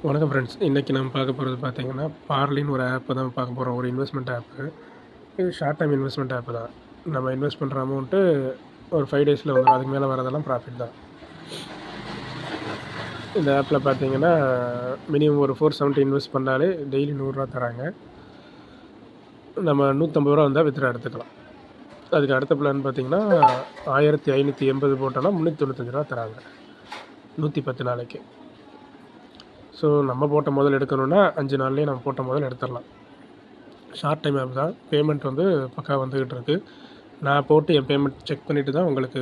வணக்கம் ஃப்ரெண்ட்ஸ். இன்றைக்கி நம்ம பார்க்க போகிறது பார்த்தீங்கன்னா, பார்லின்னு ஒரு ஆப் தான் பார்க்க போகிறோம். ஒரு இன்வெஸ்ட்மெண்ட் ஆப்பு. இது ஷார்ட் டைம் இன்வெஸ்ட்மெண்ட் ஆப்பு தான். நம்ம இன்வெஸ்ட் பண்ணுற அமௌண்ட்டு ஒரு 5 டேஸில் வந்துடும். அதுக்கு மேலே வரதெல்லாம் ப்ராஃபிட் தான். இந்த ஆப்பில் பார்த்தீங்கன்னா, மினிமம் ஒரு 470 இன்வெஸ்ட் பண்ணாலே டெய்லி ரூ. 100 தராங்க. நம்ம ரூ. 150 வந்தால் வித்ட்ரா எடுத்துக்கலாம். அதுக்கு அடுத்த பிளான் பார்த்தீங்கன்னா, 1580 போட்டோன்னா ரூ. 395 தராங்க. 110 நாளைக்கு. ஸோ நம்ம போட்ட முதல் எடுக்கணுன்னா 5 நாள்லேயே நம்ம போட்ட முதல் எடுத்துடலாம். ஷார்ட் டைம் ஆப் தான். பேமெண்ட் வந்து பக்கா வந்துக்கிட்டு இருக்குது. நான் போட்டு என் பேமெண்ட் செக் பண்ணிவிட்டு தான் உங்களுக்கு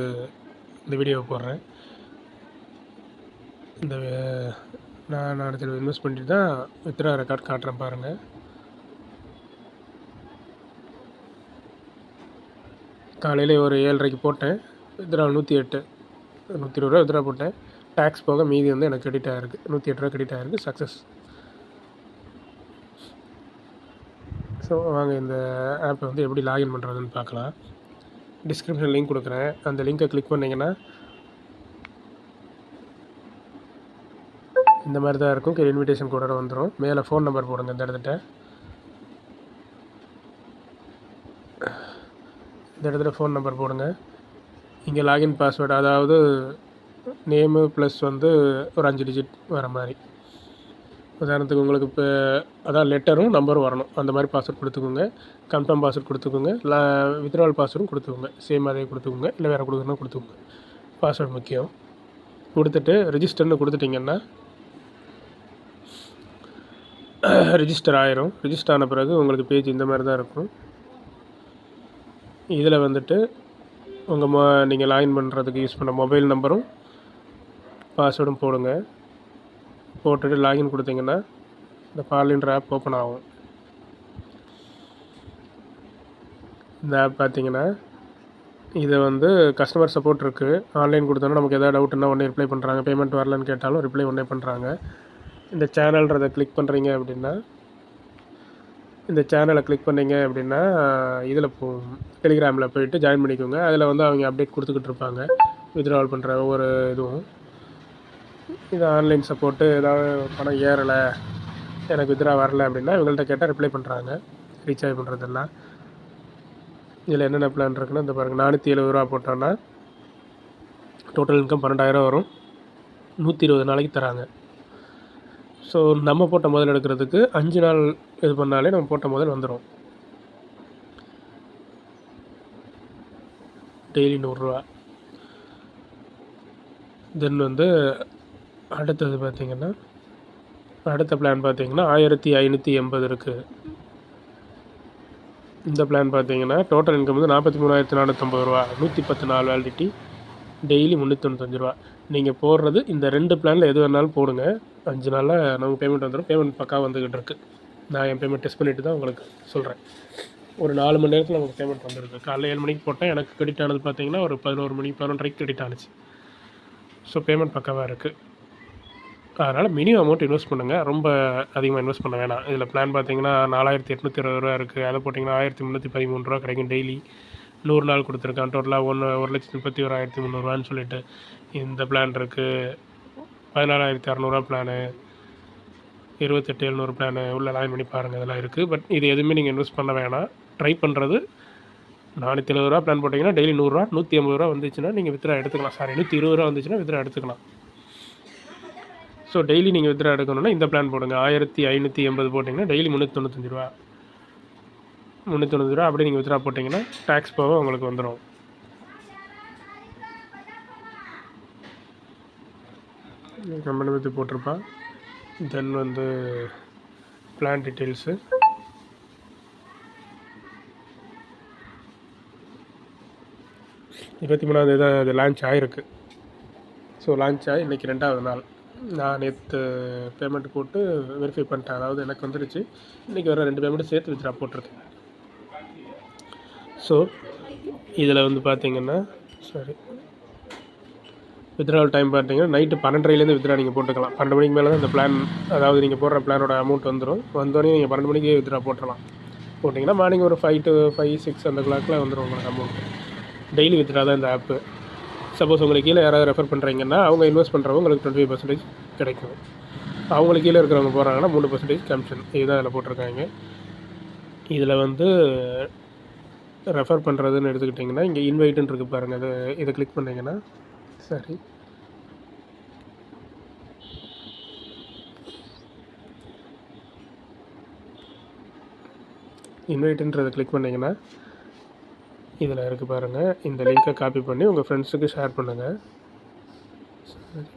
இந்த வீடியோவை போடுறேன். இந்த நான் இதில் இன்வெஸ்ட் பண்ணிட்டு தான் வித்ட்ரா ரெக்கார்ட் காட்டுறேன் பாருங்கள். காலையில் ஒரு 7:30க்கு போட்டேன். வித்ட்ரா 108 120 வித்ட்ரா போட்டேன். டேக்ஸ் போக மீதி வந்து எனக்கு கிரெடிட் ஆகிருக்கு. 108 கிரெடிட் ஆகிருக்கு. சக்ஸஸ். ஸோ வாங்க இந்த ஆப்பை வந்து எப்படி லாகின் பண்ணுறதுன்னு பார்க்கலாம். டிஸ்கிரிப்ஷன் லிங்க் கொடுக்குறேன். அந்த லிங்க்கை கிளிக் பண்ணிங்கன்னா இந்த மாதிரி தான் இருக்கும். இன்விடேஷன் கூட வந்துடும். மேலே ஃபோன் நம்பர் போடுங்க. இந்த இடத்துல ஃபோன் நம்பர் போடுங்க. இங்கே லாகின் பாஸ்வேர்டு, அதாவது நேமு ப்ளஸ் வந்து ஒரு 5 டிஜிட் வர மாதிரி. உதாரணத்துக்கு உங்களுக்கு இப்போ அதான் லெட்டரும் நம்பரும் வரணும். அந்த மாதிரி பாஸ்வேர்ட் கொடுத்துக்கோங்க. கன்ஃபார்ம் பாஸ்வேர்ட் கொடுத்துக்கோங்க. வித்ட்ராவல் பாஸ்வேர்டும் கொடுத்துக்கோங்க. சேம் அதே கொடுத்துக்கோங்க. இல்லை வேறு கொடுக்கணும்னா கொடுத்துக்கோங்க. பாஸ்வேர்டு முக்கியம். கொடுத்துட்டு ரிஜிஸ்டர்னு கொடுத்துட்டிங்கன்னா ரிஜிஸ்டர் ஆயிரும். ரிஜிஸ்டர் ஆன பிறகு உங்களுக்கு பேஜ் இந்த மாதிரி தான் இருக்கும். இதில் வந்துட்டு உங்கள் நீங்கள் லாகின் பண்ணுறதுக்கு யூஸ் பண்ண மொபைல் நம்பரும் பாஸ்வேர்டும் போடுங்க. போட்டுட்டு லாகின் கொடுத்தீங்கன்னா இந்த பார்லின்ற ஆப் ஓப்பன் ஆகும். இந்த ஆப் பார்த்தீங்கன்னா இதை வந்து கஸ்டமர் சப்போர்ட் இருக்குது. ஆன்லைன் கொடுத்தோன்னா நமக்கு எதாவது டவுட்னா உடனே ரிப்ளை பண்ணுறாங்க. பேமெண்ட் வரலன்னு கேட்டாலும் ரிப்ளை உடனே பண்ணுறாங்க. இந்த சேனல்ன்றதை கிளிக் பண்ணுறீங்க அப்படின்னா, இந்த சேனலை கிளிக் பண்ணிங்க அப்படின்னா இதில் டெலிகிராமில் போய்ட்டு ஜாயின் பண்ணிக்கோங்க. அதில் வந்து அவங்க அப்டேட் கொடுத்துக்கிட்டு இருப்பாங்க. வித்ட்ராவல் பண்ணுற ஒவ்வொரு இதுவும். இது ஆன்லைன் சப்போர்ட்டு. ஏதாவது பணம் ஏறலை, எனக்கு வித்ட்ரா வரலை அப்படின்னா இவங்கள்ட்ட கேட்டால் ரிப்ளை பண்ணுறாங்க. ரீசார்ஜ் பண்ணுறதெல்லாம். இதில் என்னென்ன பிளான் இருக்குன்னா இந்த பாருங்கள். 470 போட்டோன்னா டோட்டல் இன்கம் 12,000 வரும். 120 நாளைக்கு தராங்க. ஸோ நம்ம போட்ட முதல் எடுக்கிறதுக்கு 5 நாள் இது பண்ணாலே நம்ம போட்ட முதல் வந்துடும். டெய்லி ரூ. 100. தென் வந்து அடுத்தது பார்த்திங்கன்னா, அடுத்த பிளான் பார்த்திங்கன்னா 1580 இருக்குது. இந்த பிளான் பார்த்திங்கன்னா டோட்டல் இன்கம் வந்து 43,450 110 நாள் வேலிடிட்டி. டெய்லி 395. நீங்கள் போடுறது இந்த 2 பிளானில் எது வேணாலும் போடுங்க. 5 நாளில் நமக்கு பேமெண்ட் வந்துடும். பேமெண்ட் பக்கா வந்துக்கிட்டு இருக்குது. நான் என் பேமெண்ட் டெஸ்ட் பண்ணிவிட்டு தான் உங்களுக்கு சொல்கிறேன். ஒரு 4 மணி நேரத்தில் நமக்கு பேமெண்ட் வந்துருக்கு. காலைல 7 மணிக்கு போட்டேன். எனக்கு கிரெடிட் ஆனது பார்த்திங்கன்னா ஒரு 11 மணி 11:30க்கு கிரெடிட் ஆனிச்சு. ஸோ பேமெண்ட் பக்காவாக இருக்குது. அதனால் மினிமம் அமௌண்ட் இன்வெஸ்ட் பண்ணுங்கள். ரொம்ப அதிகமாக இன்வெஸ்ட் பண்ண வேணாம். இதில் பிளான் பார்த்தீங்கன்னா 4,820 இருக்குது. அதை போட்டிங்கன்னா 1,313 கிடைக்கும் டெய்லி. 100 நாள் கொடுத்துருக்கான். டோட்டலாக 1,31,300 சொல்லிட்டு இந்த பிளான் இருக்குது. 14,600 பிளானு, 28,700 பிளானு உள்ள லாயின் பண்ணி பாருங்கள். இதெல்லாம் இருக்குது. பட் இது எதுவுமே நீங்கள் இன்வெஸ்ட் பண்ண வேணாம். ட்ரை பண்ணுறது 470 பிளான் போட்டிங்கன்னா டெய்லி 100, 150 வந்துச்சுன்னா நீங்கள் வித்ட்ரா எடுத்துக்கலாம். 120 வந்துச்சுன்னா வித்ட்ரா எடுத்துக்கலாம். ஸோ டெய்லி நீங்கள் வித்ட்ரா எடுக்கணுன்னா இந்த பிளான் போடுங்க. 1580 போட்டிங்கன்னா டெய்லி 395. 395 அப்படியே நீங்கள் வித்ட்ரா போட்டிங்கன்னா டேக்ஸ் போக உங்களுக்கு வந்துடும். கம்பெனி பற்றி போட்டிருப்பான். தென் வந்து பிளான் டீட்டெயில்ஸு, இருபத்தி 23ஆம் தான் இது லான்ச் ஆகிருக்கு. ஸோ லான்ச் ஆகி இன்றைக்கி 2வது நாள். நான் நேற்று பேமெண்ட் போட்டு வெரிஃபை பண்ணிட்டேன். அதாவது எனக்கு வந்துடுச்சு. இன்றைக்கி வர 2 பேமெண்ட்டு சேர்த்து வித்ட்ரா போட்டிருக்கேன். ஸோ இதில் வந்து பார்த்திங்கன்னா வித்ட்ராவல் டைம் பார்த்தீங்கன்னா நைட்டு 12:30லேருந்து வித்ட்ரா நீங்கள் போட்டுக்கலாம். 12 மணிக்கு மேலே தான் இந்த பிளான், அதாவது நீங்கள் போடுற பிளானோட அமௌண்ட் வந்துடும். வந்தோடனே நீங்கள் 12 மணிக்கு வித்ட்ரா போட்டுடலாம். போட்டிங்கன்னா மார்னிங் ஒரு 5 to 5, 6 அந்த கிளாக்கில் வந்துடும் உங்களுக்கு அமௌண்ட். டெய்லி வித்ட்ரா தான் இந்த ஆப்பு. சப்போஸ் உங்களுக்கு கீழே யாராவது ரெஃபர் பண்ணுறீங்கன்னா அவங்க இன்வெஸ்ட் பண்ணுறவங்க உங்களுக்கு 25% கிடைக்கும். அவங்களுக்கு கீழே இருக்கிறவங்க போகிறாங்கன்னா 3% கமிஷன். இதுதான் இதில் போட்டிருக்காங்க. இதில் வந்து ரெஃபர் பண்ணுறதுன்னு எடுத்துக்கிட்டிங்கன்னா இங்கே இன்வைட்டுன்னு இருக்குது பாருங்கள். இதை கிளிக் பண்ணிங்கன்னா சரி இன்வைட்டுன்றதை கிளிக் பண்ணிங்கன்னா இதில் இருக்குது பாருங்கள். இந்த லிங்க்கை காப்பி பண்ணி உங்கள் ஃப்ரெண்ட்ஸுக்கு ஷேர் பண்ணுங்கள். சரி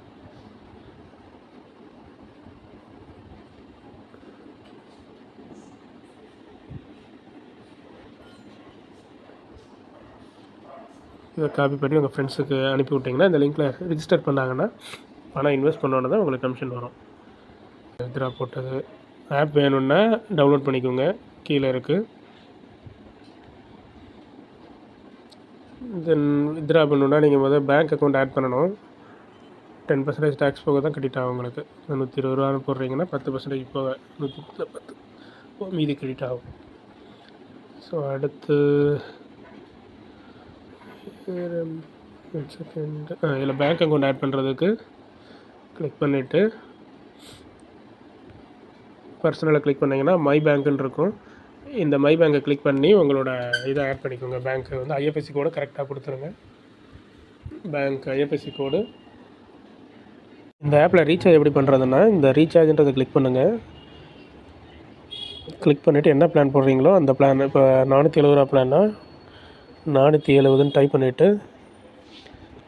இதை காப்பி பண்ணி உங்கள் ஃப்ரெண்ட்ஸுக்கு அனுப்பி விட்டிங்கன்னா இந்த லிங்க்கில் ரிஜிஸ்டர் பண்ணாங்கன்னா பணம் இன்வெஸ்ட் பண்ணோன்னு தான் உங்களுக்கு கமிஷன் வரும். வித்ரா போட்டது ஆப் வேணும்னா டவுன்லோட் பண்ணிக்கோங்க, கீழே இருக்குது. தென் வித்ரா பண்ணணுன்னா நீங்கள் முதல் பேங்க் அக்கௌண்ட் ஆட் பண்ணணும். 10% டேக்ஸ் போக தான் கிரெடிட் ஆகும் உங்களுக்கு. 120 ரூபான்னு போடுறீங்கன்னா 10% போக 110 மீதி கிரெடிட் ஆகும். ஸோ அடுத்து செகண்ட் இதில் பேங்க் அக்கௌண்ட் ஆட் பண்ணுறதுக்கு கிளிக் பண்ணிவிட்டு பர்சனலை கிளிக் பண்ணிங்கன்னா மை பேங்க்குன்னு இருக்கும். இந்த மை பேங்கை கிளிக் பண்ணி உங்களோட இதை ஆட் பண்ணிக்கோங்க. பேங்க்கு வந்து ஐஎஃப்எஸ்சி கோடு கரெக்டாக கொடுத்துருங்க. பேங்க் ஐஎஃப்எஸ்சி கோடு. இந்த ஆப்பில் ரீசார்ஜ் எப்படி பண்ணுறதுன்னா இந்த ரீசார்ஜ்ன்றதை கிளிக் பண்ணுங்கள். கிளிக் பண்ணிவிட்டு என்ன பிளான் போடுறீங்களோ அந்த பிளான், இப்போ 470 ரூபா பிளான்னா 470ன்னு டைப் பண்ணிவிட்டு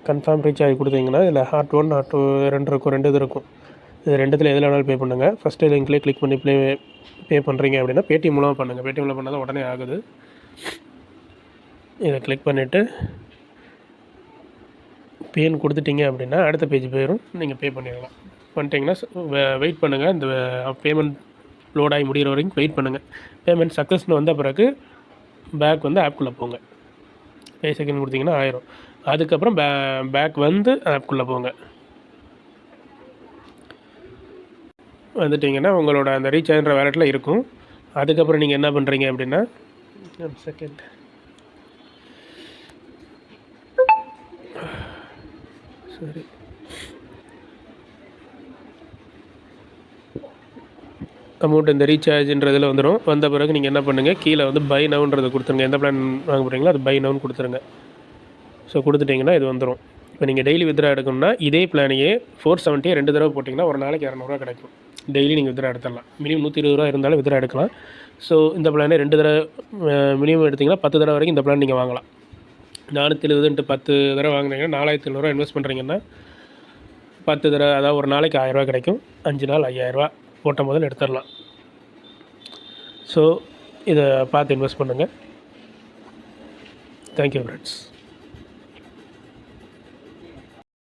கன்ஃபார்ம் ரீசார்ஜ் கொடுத்தீங்கன்னா இதில் ஹார்ட் 1 ஹார்ட் 2 இருக்கும், 2 இது இருக்கும். இது ரெண்டுத்தில் எதில் வேணாலும் பே பண்ணுங்கள். ஃபஸ்ட்டு லிங்க்லேயே கிளிக் பண்ணி பே பண்ணுறீங்க அப்படின்னா பேடிஎம் மூலமாக பண்ணுங்கள். பேடிஎம் மூலம் பண்ணால் தான் உடனே ஆகுது. இதை கிளிக் பண்ணிவிட்டு பேன்னு கொடுத்துட்டிங்க அப்படின்னா அடுத்த பேஜ் போயிடும், நீங்கள் பே பண்ணிடலாம். பண்ணிட்டீங்கன்னா வெயிட் பண்ணுங்கள். இந்த பேமெண்ட் லோட் ஆகி முடிகிற வரைக்கும் வெயிட் பண்ணுங்கள். பேமெண்ட் சக்ஸஸ்னு வந்த பிறகு பேக் வந்து ஆப்குள்ளே போங்க. பே செகண்ட் கொடுத்தீங்கன்னா ஆயிரும். அதுக்கப்புறம் பேக் வந்து ஆப்குள்ளே போங்க. வந்துட்டிங்கன்னா உங்களோட அந்த ரீசார்ஜ்ன்ற வேலெட்டில் இருக்கும். அதுக்கப்புறம் நீங்கள் என்ன பண்ணுறீங்க அப்படின்னா செகண்ட் சரி அமௌண்ட் இந்த ரீசார்ஜ்ன்றதில் வந்துடும். வந்த பிறகு நீங்கள் என்ன பண்ணுங்கள், கீழே வந்து பை நவுன்றதை கொடுத்துருங்க. எந்த பிளான் வாங்க போகிறீங்களோ அது பை நவுன்னு கொடுத்துருங்க. ஸோ கொடுத்துட்டிங்கன்னா இது வந்துடும். இப்போ நீங்கள் டெய்லி வித்ரா எடுக்கணும்னா இதே பிளானையே 470 2 தடவை போட்டிங்கன்னா ஒரு நாளைக்கு 200 கிடைக்கும். டெய்லி நீங்கள் வித்ரா எடுத்துடலாம். மினிமம் 120 ரூபா இருந்தாலும் வித்ரா எடுக்கலாம். ஸோ இந்த பிளானே 2 தடவை மினிமம் எடுத்திங்கன்னா 10 தடவை வரைக்கும் இந்த பிளான் நீங்கள் வாங்கலாம். 470 10 தடவை வாங்கினீங்கன்னா 4700 இன்வெஸ்ட் பண்ணுறீங்கன்னா 10 தடவை, அதாவது ஒரு நாளைக்கு 1000 ரூபா கிடைக்கும். 5 நாள் 5000 ரூபா போட்ட முதல்ல எடுத்துடலாம். ஸோ இதை பார்த்து இன்வெஸ்ட் பண்ணுங்கள். Thank you friends.